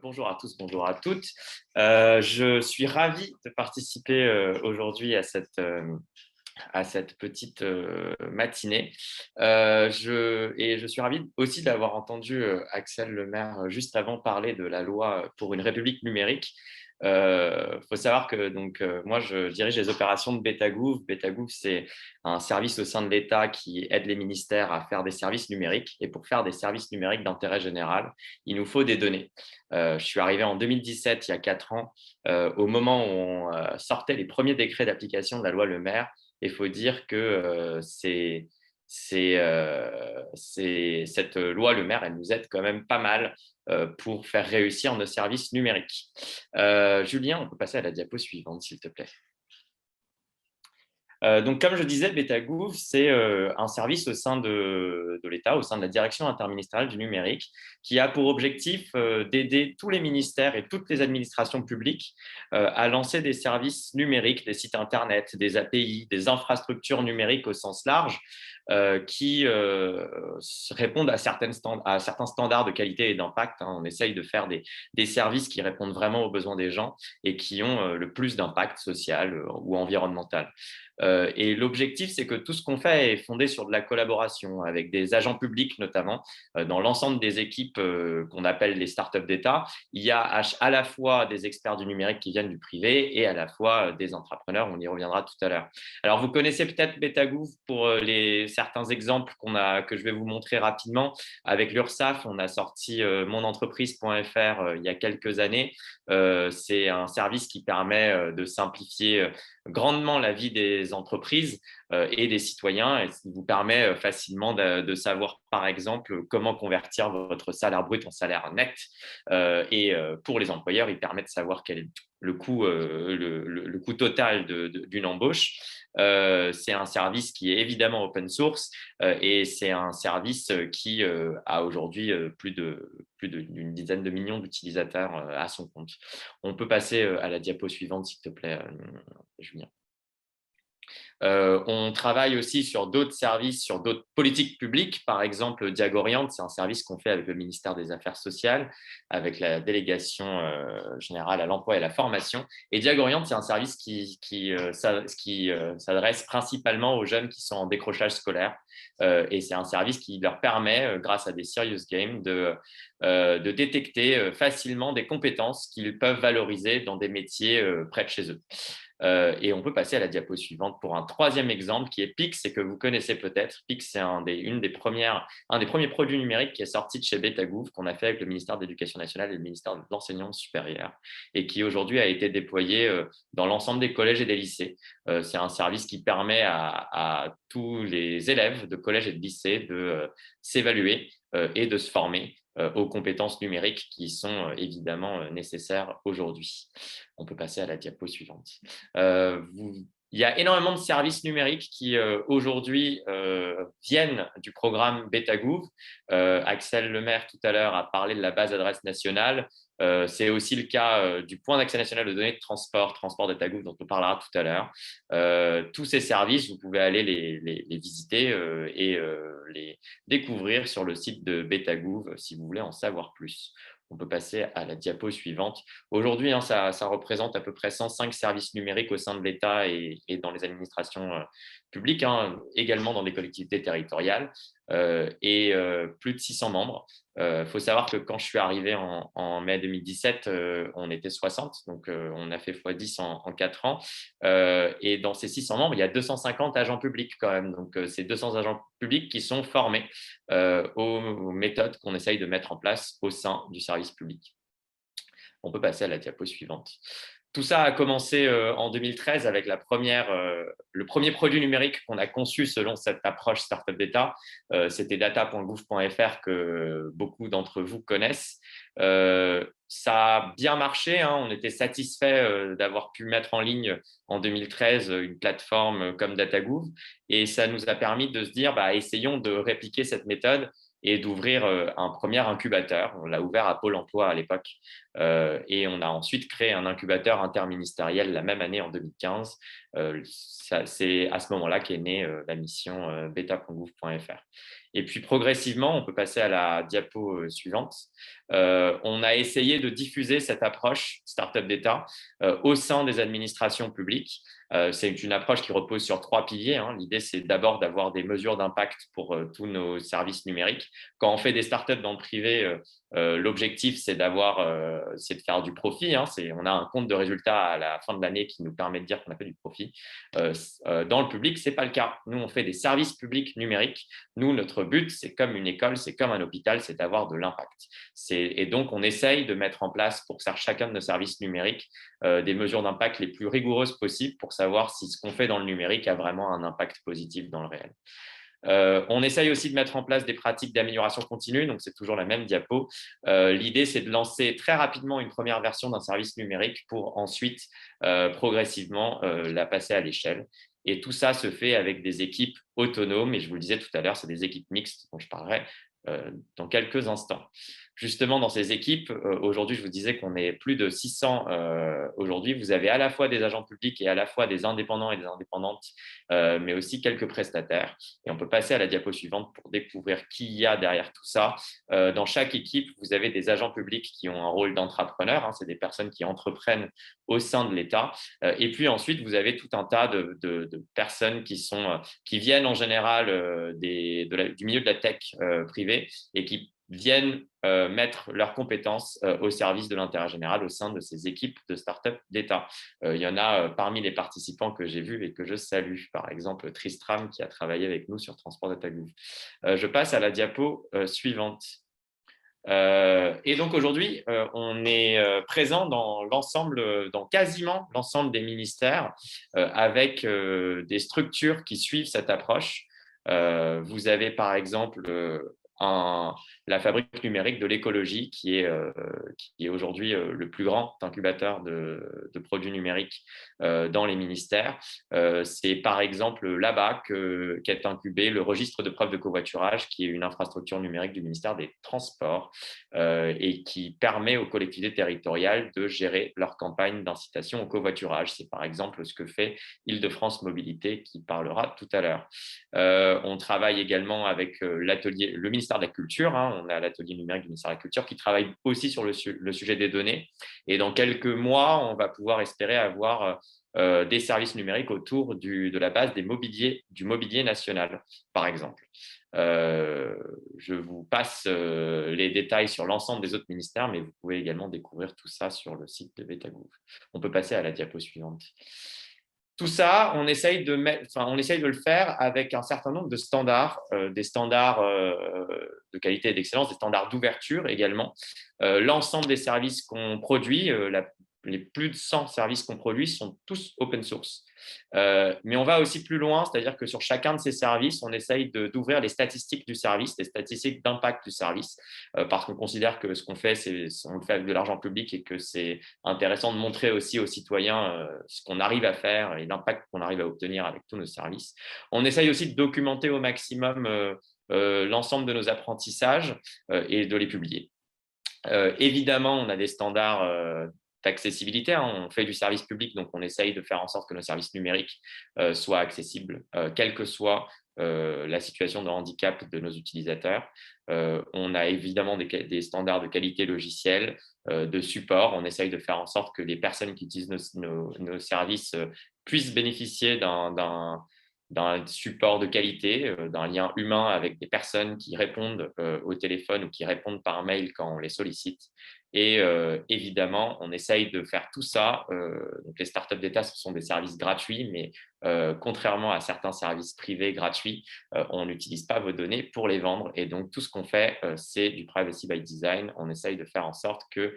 Bonjour à tous, bonjour à toutes. Je suis ravi de participer aujourd'hui à cette petite matinée. Et je suis ravi aussi d'avoir entendu Axel Lemaire juste avant parler de la loi pour une République numérique. Il faut savoir que moi, je dirige les opérations de Betagouv. Betagouv, c'est un service au sein de l'État qui aide les ministères à faire des services numériques. Et pour faire des services numériques d'intérêt général, il nous faut des données. Je suis arrivé en 2017, il y a 4 ans, au moment où on sortait les premiers décrets d'application de la loi Le Maire. Il faut dire que cette loi Le Maire, elle nous aide quand même pas mal pour faire réussir nos services numériques. Julien, on peut passer à la diapo suivante, s'il te plaît. Donc, comme je disais, Betagouv, c'est un service au sein de l'État, au sein de la direction interministérielle du numérique, qui a pour objectif d'aider tous les ministères et toutes les administrations publiques à lancer des services numériques, des sites Internet, des API, des infrastructures numériques au sens large, qui répondent à certains standards de qualité et d'impact. On essaye de faire des services qui répondent vraiment aux besoins des gens et qui ont le plus d'impact social ou environnemental. Et l'objectif, c'est que tout ce qu'on fait est fondé sur de la collaboration avec des agents publics, notamment. Dans l'ensemble des équipes qu'on appelle les startups d'État, il y a à la fois des experts du numérique qui viennent du privé et à la fois des entrepreneurs. On y reviendra tout à l'heure. Alors, vous connaissez peut-être Betagouv pour certains exemples que je vais vous montrer rapidement. Avec l'URSSAF, on a sorti monentreprise.fr il y a quelques années. C'est un service qui permet de simplifier grandement la vie des entreprises et des citoyens, et qui vous permet facilement de savoir, par exemple, comment convertir votre salaire brut en salaire net. Et pour les employeurs, il permet de savoir quel est le coût total d'une embauche. C'est un service qui est évidemment open source et c'est un service qui a aujourd'hui d'une dizaine de millions d'utilisateurs à son compte. On peut passer à la diapo suivante, s'il te plaît, Julien. On travaille aussi sur d'autres services, sur d'autres politiques publiques. Par exemple, Diagoriante, c'est un service qu'on fait avec le ministère des Affaires sociales, avec la délégation générale à l'emploi et à la formation. Et Diagoriante, c'est un service qui s'adresse principalement aux jeunes qui sont en décrochage scolaire. Et c'est un service qui leur permet, grâce à des serious games, de détecter facilement des compétences qu'ils peuvent valoriser dans des métiers près de chez eux. Et on peut passer à la diapo suivante pour un troisième exemple qui est Pix et que vous connaissez peut-être. Pix, c'est un des premiers produits numériques qui est sorti de chez Betagouv, qu'on a fait avec le ministère de l'Éducation nationale et le ministère de l'Enseignement supérieur et qui aujourd'hui a été déployé dans l'ensemble des collèges et des lycées. C'est un service qui permet à tous les élèves de collège et de lycée de s'évaluer et de se former aux compétences numériques qui sont évidemment nécessaires aujourd'hui. On peut passer à la diapo suivante. Il y a énormément de services numériques qui aujourd'hui viennent du programme Betagouv. Axel Lemaire tout à l'heure a parlé de la base adresse nationale. C'est aussi le cas du point d'accès national de données de transport Betagouv, dont on parlera tout à l'heure. Tous ces services, vous pouvez aller les visiter et les découvrir sur le site de Betagouv si vous voulez en savoir plus. On peut passer à la diapo suivante. Aujourd'hui, ça représente à peu près 105 services numériques au sein de l'État et dans les administrations publiques, également dans les collectivités territoriales, et plus de 600 membres. Faut savoir que quand je suis arrivé en mai 2017, on était 60, donc on a fait x10 en 4 ans. Et dans ces 600 membres, il y a 250 agents publics quand même. Donc, c'est 200 agents publics qui sont formés aux méthodes qu'on essaye de mettre en place au sein du service public. On peut passer à la diapo suivante. Tout ça a commencé en 2013 avec le premier produit numérique qu'on a conçu selon cette approche startup d'État. C'était data.gouv.fr que beaucoup d'entre vous connaissent. Ça a bien marché, on était satisfait d'avoir pu mettre en ligne en 2013 une plateforme comme DataGouv et ça nous a permis de se dire essayons de répliquer cette méthode et d'ouvrir un premier incubateur. On l'a ouvert à Pôle emploi à l'époque et on a ensuite créé un incubateur interministériel la même année en 2015. C'est à ce moment-là qu'est née la mission beta.gouv.fr. Et puis progressivement, on peut passer à la diapo suivante. On a essayé de diffuser cette approche Startup d'État au sein des administrations publiques. C'est une approche qui repose sur 3 piliers, hein. L'idée, c'est d'abord d'avoir des mesures d'impact pour tous nos services numériques. Quand on fait des startups dans le privé, l'objectif, c'est de faire du profit, hein. On a un compte de résultats à la fin de l'année qui nous permet de dire qu'on a fait du profit. Dans le public, ce n'est pas le cas. Nous, on fait des services publics numériques. Nous, notre but, c'est comme une école, c'est comme un hôpital, c'est d'avoir de l'impact. Et donc, on essaye de mettre en place pour chacun de nos services numériques des mesures d'impact les plus rigoureuses possibles pour savoir si ce qu'on fait dans le numérique a vraiment un impact positif dans le réel. On essaye aussi de mettre en place des pratiques d'amélioration continue, donc c'est toujours la même diapo. L'idée, c'est de lancer très rapidement une première version d'un service numérique pour ensuite progressivement la passer à l'échelle. Et tout ça se fait avec des équipes autonomes, et je vous le disais tout à l'heure, c'est des équipes mixtes dont je parlerai dans quelques instants. Justement, dans ces équipes, aujourd'hui, je vous disais qu'on est plus de 600 aujourd'hui. Vous avez à la fois des agents publics et à la fois des indépendants et des indépendantes, mais aussi quelques prestataires. Et on peut passer à la diapo suivante pour découvrir qui y a derrière tout ça. Dans chaque équipe, vous avez des agents publics qui ont un rôle d'entrepreneur, hein, c'est des personnes qui entreprennent au sein de l'État. Et puis ensuite, vous avez tout un tas de personnes qui viennent en général du milieu de la tech privée et qui viennent mettre leurs compétences au service de l'intérêt général au sein de ces équipes de start-up d'État. Il y en a parmi les participants que j'ai vus et que je salue, par exemple Tristram qui a travaillé avec nous sur Transport Data Gouv. Je passe à la diapo suivante. Et donc aujourd'hui, on est présent dans quasiment l'ensemble des ministères avec des structures qui suivent cette approche. Vous avez par exemple la fabrique numérique de l'écologie qui est aujourd'hui le plus grand incubateur de produits numériques dans les ministères. C'est par exemple là-bas qu'est incubé le registre de preuves de covoiturage, qui est une infrastructure numérique du ministère des Transports et qui permet aux collectivités territoriales de gérer leur campagne d'incitation au covoiturage. C'est par exemple ce que fait Île-de-France Mobilité, qui parlera tout à l'heure. On travaille également avec le ministère de la Culture, hein. On a l'atelier numérique du ministère de la Culture qui travaille aussi sur le sujet des données. Et dans quelques mois, on va pouvoir espérer avoir des services numériques autour de la base du mobilier national, par exemple. Je vous passe les détails sur l'ensemble des autres ministères, mais vous pouvez également découvrir tout ça sur le site de Betagouv. On peut passer à la diapo suivante. Tout ça, on essaye de le faire avec un certain nombre de standards, des standards de qualité et d'excellence, des standards d'ouverture également. L'ensemble des services qu'on produit, les plus de 100 services qu'on produit sont tous open source. Mais on va aussi plus loin, c'est-à-dire que sur chacun de ces services, on essaye d'ouvrir les statistiques du service, les statistiques d'impact du service, parce qu'on considère que ce qu'on fait, on le fait avec de l'argent public et que c'est intéressant de montrer aussi aux citoyens ce qu'on arrive à faire et l'impact qu'on arrive à obtenir avec tous nos services. On essaye aussi de documenter au maximum l'ensemble de nos apprentissages et de les publier. Évidemment, on a des standards d'accessibilité, hein. On fait du service public, donc on essaye de faire en sorte que nos services numériques soient accessibles, quelle que soit la situation de handicap de nos utilisateurs. On a évidemment des standards de qualité logicielle, de support. On essaye de faire en sorte que les personnes qui utilisent nos services puissent bénéficier d'un support de qualité, d'un lien humain avec des personnes qui répondent au téléphone ou qui répondent par mail quand on les sollicite. Et évidemment, on essaye de faire tout ça. Donc les startups d'État, ce sont des services gratuits, mais contrairement à certains services privés gratuits, on n'utilise pas vos données pour les vendre. Et donc, tout ce qu'on fait, c'est du privacy by design. On essaye de faire en sorte que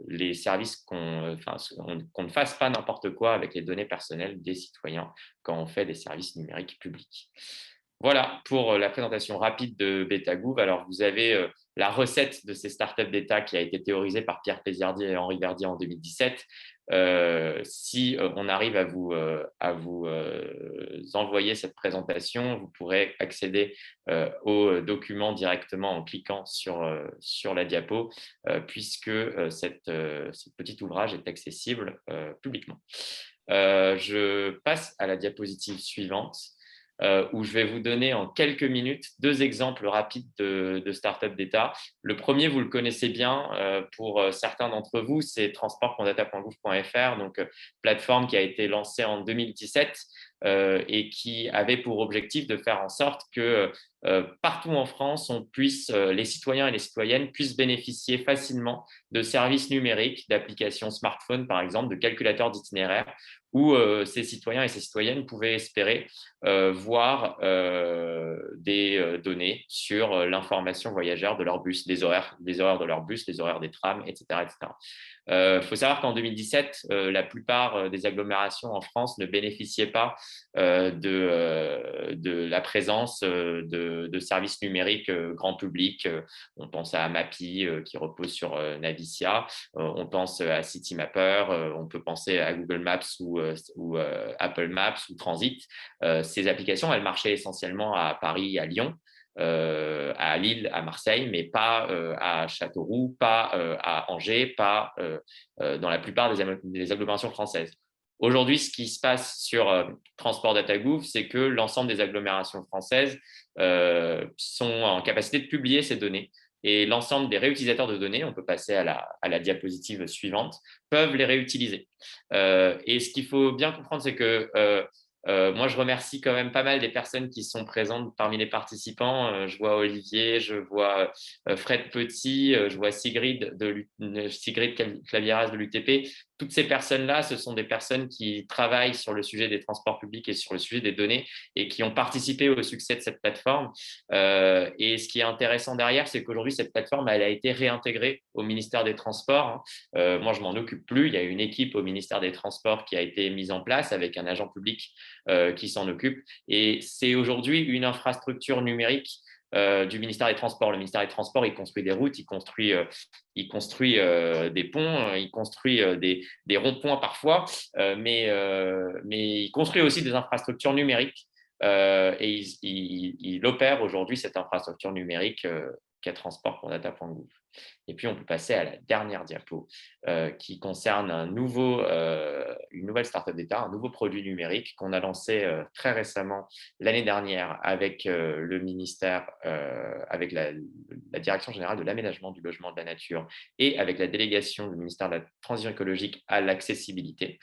les services qu'on ne fasse pas n'importe quoi avec les données personnelles des citoyens quand on fait des services numériques publics. Voilà pour la présentation rapide de Betagouv. Alors, vous avez la recette de ces startups d'État qui a été théorisée par Pierre Péziardier et Henri Verdier en 2017. Si on arrive à vous envoyer cette présentation, vous pourrez accéder au document directement en cliquant sur la diapo, puisque ce petit ouvrage est accessible publiquement. Je passe à la diapositive suivante. où je vais vous donner en quelques minutes 2 exemples rapides de start-up d'État. Le premier, vous le connaissez bien pour certains d'entre vous, c'est transport.data.gouv.fr, donc plateforme qui a été lancée en 2017 et qui avait pour objectif de faire en sorte que partout en France, les citoyens et les citoyennes puissent bénéficier facilement de services numériques, d'applications smartphone par exemple, de calculateurs d'itinéraire, où ces citoyens et ces citoyennes pouvaient espérer voir des données sur l'information voyageur de leur bus, les horaires de leur bus, les horaires des trams, etc. etc. Faut savoir qu'en 2017, la plupart des agglomérations en France ne bénéficiaient pas de la présence de services numériques grand public. On pense à Mappy qui repose sur Navicia, on pense à Citymapper, on peut penser à Google Maps ou Apple Maps ou Transit. Ces applications, elles marchaient essentiellement à Paris, à Lyon, à Lille, à Marseille, mais pas à Châteauroux, pas à Angers, pas dans la plupart des agglomérations françaises. Aujourd'hui, ce qui se passe sur Transport Data Gouv, c'est que l'ensemble des agglomérations françaises sont en capacité de publier ces données. Et l'ensemble des réutilisateurs de données, on peut passer à la diapositive suivante, peuvent les réutiliser. Et ce qu'il faut bien comprendre, c'est que moi, je remercie quand même pas mal des personnes qui sont présentes parmi les participants. Je vois Olivier, je vois Fred Petit, je vois Sigrid Clavieras de l'UTP. Toutes ces personnes-là, ce sont des personnes qui travaillent sur le sujet des transports publics et sur le sujet des données et qui ont participé au succès de cette plateforme. Et ce qui est intéressant derrière, c'est qu'aujourd'hui, cette plateforme, elle a été réintégrée au ministère des Transports. Moi, je m'en occupe plus. Il y a une équipe au ministère des Transports qui a été mise en place avec un agent public qui s'en occupe. Et c'est aujourd'hui une infrastructure numérique du ministère des Transports. Le ministère des Transports, il construit des routes, il construit des ponts, il construit des ronds-points parfois, mais il construit aussi des infrastructures numériques et il opère aujourd'hui cette infrastructure numérique qu'est transport.data.gouv. Et puis, on peut passer à la dernière diapo qui concerne une nouvelle startup d'État, un nouveau produit numérique qu'on a lancé très récemment l'année dernière avec le ministère, avec la Direction générale de l'aménagement, du logement, de la nature et avec la délégation du ministère de la transition écologique à l'accessibilité.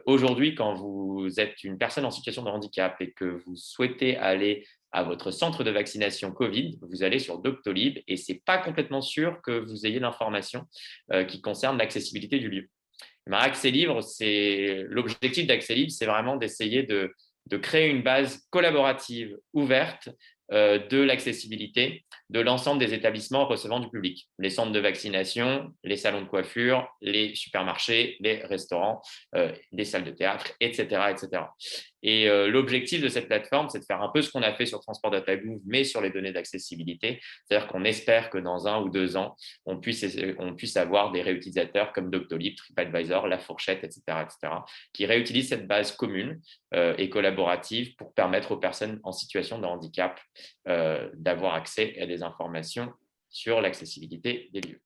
Aujourd'hui, quand vous êtes une personne en situation de handicap et que vous souhaitez aller à votre centre de vaccination Covid, vous allez sur Doctolib et ce n'est pas complètement sûr que vous ayez l'information qui concerne l'accessibilité du lieu. L'objectif d'Accès Libre, c'est vraiment d'essayer de créer une base collaborative ouverte de l'accessibilité de l'ensemble des établissements recevant du public. Les centres de vaccination, les salons de coiffure, les supermarchés, les restaurants, les salles de théâtre, etc. etc. Et l'objectif de cette plateforme, c'est de faire un peu ce qu'on a fait sur Transport Data Gouv, mais sur les données d'accessibilité. C'est-à-dire qu'on espère que dans 1 ou 2 ans, on puisse avoir des réutilisateurs comme Doctolib, TripAdvisor, La Fourchette, etc., qui réutilisent cette base commune et collaborative pour permettre aux personnes en situation de handicap d'avoir accès à des informations sur l'accessibilité des lieux.